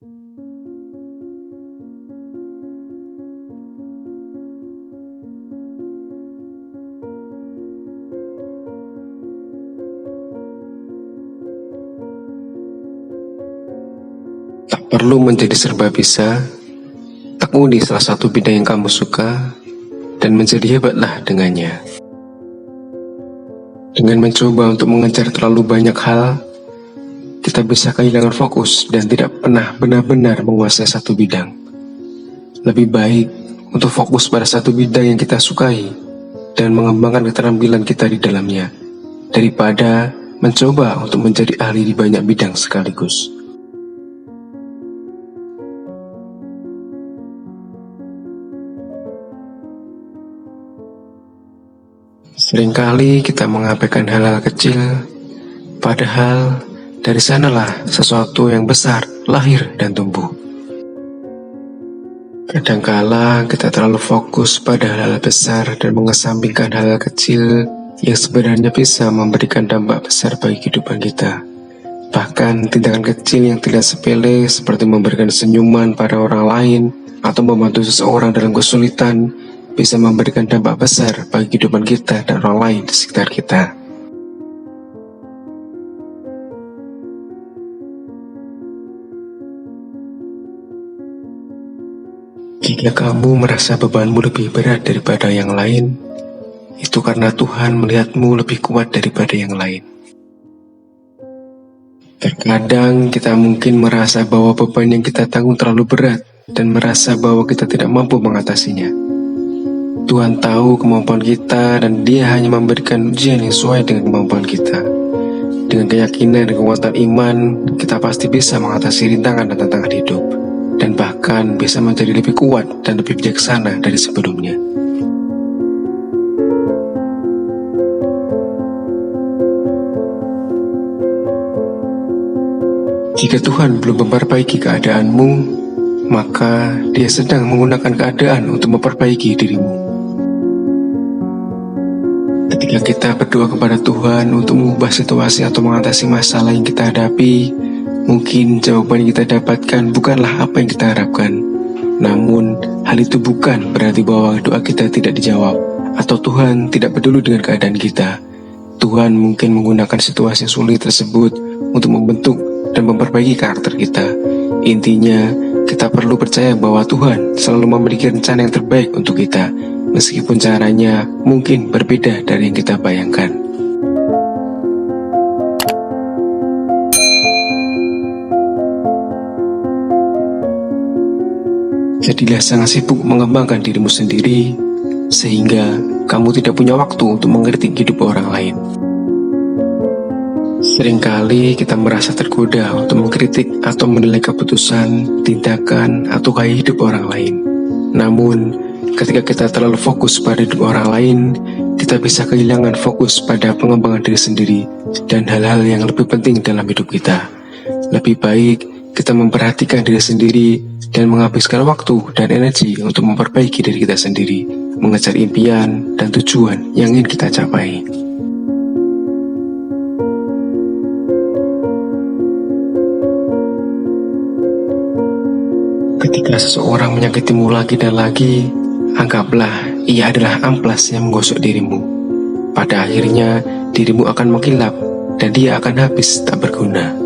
Tak perlu menjadi serba bisa, tekuni salah satu bidang yang kamu suka, dan menjadi hebatlah dengannya. Dengan mencoba untuk mengejar terlalu banyak hal, kita bisa kehilangan fokus dan tidak pernah benar-benar menguasai satu bidang. Lebih baik untuk fokus pada satu bidang yang kita sukai dan mengembangkan keterampilan kita di dalamnya, daripada mencoba untuk menjadi ahli di banyak bidang sekaligus. Seringkali kita mengabaikan hal-hal kecil, padahal dari sanalah sesuatu yang besar lahir dan tumbuh. Kadangkala kita terlalu fokus pada hal-hal besar dan mengesampingkan hal-hal kecil yang sebenarnya bisa memberikan dampak besar bagi kehidupan kita. Bahkan tindakan kecil yang tidak sepele seperti memberikan senyuman pada orang lain atau membantu seseorang dalam kesulitan bisa memberikan dampak besar bagi kehidupan kita dan orang lain di sekitar kita. Jika kamu merasa bebanmu lebih berat daripada yang lain, itu karena Tuhan melihatmu lebih kuat daripada yang lain. Terkadang kita mungkin merasa bahwa beban yang kita tanggung terlalu berat dan merasa bahwa kita tidak mampu mengatasinya. Tuhan tahu kemampuan kita dan Dia hanya memberikan ujian yang sesuai dengan kemampuan kita. Dengan keyakinan dan kekuatan iman, kita pasti bisa mengatasi rintangan dan tantangan hidup, dan bahkan bisa menjadi lebih kuat dan lebih bijaksana dari sebelumnya. Jika Tuhan belum memperbaiki keadaanmu, maka Dia sedang menggunakan keadaan untuk memperbaiki dirimu. Ketika kita berdoa kepada Tuhan untuk mengubah situasi atau mengatasi masalah yang kita hadapi, mungkin jawaban yang kita dapatkan bukanlah apa yang kita harapkan. Namun, hal itu bukan berarti bahwa doa kita tidak dijawab atau Tuhan tidak peduli dengan keadaan kita. Tuhan mungkin menggunakan situasi sulit tersebut untuk membentuk dan memperbaiki karakter kita. Intinya, kita perlu percaya bahwa Tuhan selalu memiliki rencana yang terbaik untuk kita, meskipun caranya mungkin berbeda dari yang kita bayangkan. Jadilah sangat sibuk mengembangkan dirimu sendiri, sehingga kamu tidak punya waktu untuk mengkritik hidup orang lain. Seringkali kita merasa tergoda untuk mengkritik atau menilai keputusan, tindakan, atau gaya hidup orang lain. Namun, ketika kita terlalu fokus pada hidup orang lain, kita bisa kehilangan fokus pada pengembangan diri sendiri dan hal-hal yang lebih penting dalam hidup kita. Lebih baik kita memperhatikan diri sendiri dan menghabiskan waktu dan energi untuk memperbaiki diri kita sendiri, mengejar impian dan tujuan yang ingin kita capai. Ketika seseorang menyakitimu lagi dan lagi, anggaplah ia adalah amplas yang menggosok dirimu. Pada akhirnya, dirimu akan mengkilap dan dia akan habis tak berguna.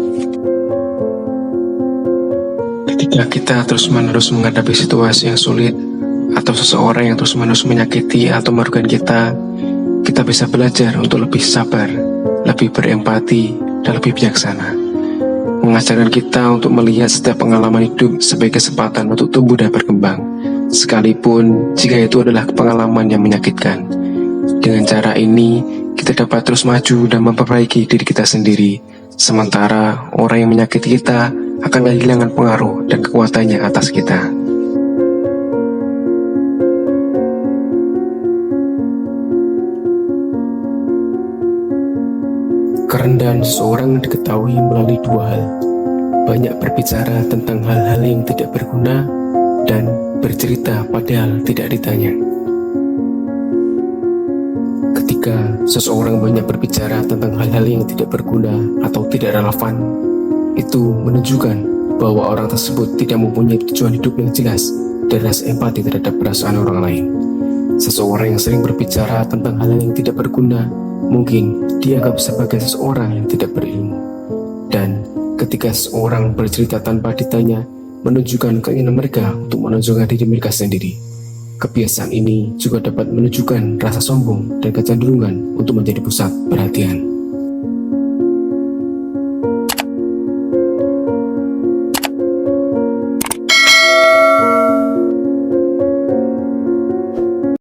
Ketika kita terus-menerus menghadapi situasi yang sulit, atau seseorang yang terus-menerus menyakiti atau merugikan kita, kita bisa belajar untuk lebih sabar, lebih berempati, dan lebih bijaksana. Mengajarkan kita untuk melihat setiap pengalaman hidup sebagai kesempatan untuk tumbuh dan berkembang, sekalipun jika itu adalah pengalaman yang menyakitkan. Dengan cara ini, kita dapat terus maju dan memperbaiki diri kita sendiri, sementara orang yang menyakiti kita akan kehilangan pengaruh dan kekuatannya atas kita. Kerendahan seseorang diketahui melalui dua hal: banyak berbicara tentang hal-hal yang tidak berguna dan bercerita padahal tidak ditanya. Ketika seseorang banyak berbicara tentang hal-hal yang tidak berguna atau tidak relevan, itu menunjukkan bahwa orang tersebut tidak mempunyai tujuan hidup yang jelas dan rasa empati terhadap perasaan orang lain. Seseorang yang sering berbicara tentang hal yang tidak berguna mungkin dianggap sebagai seseorang yang tidak berilmu. Dan ketika seseorang bercerita tanpa ditanya, menunjukkan keinginan mereka untuk menunjukkan diri mereka sendiri. Kebiasaan ini juga dapat menunjukkan rasa sombong dan kecenderungan untuk menjadi pusat perhatian.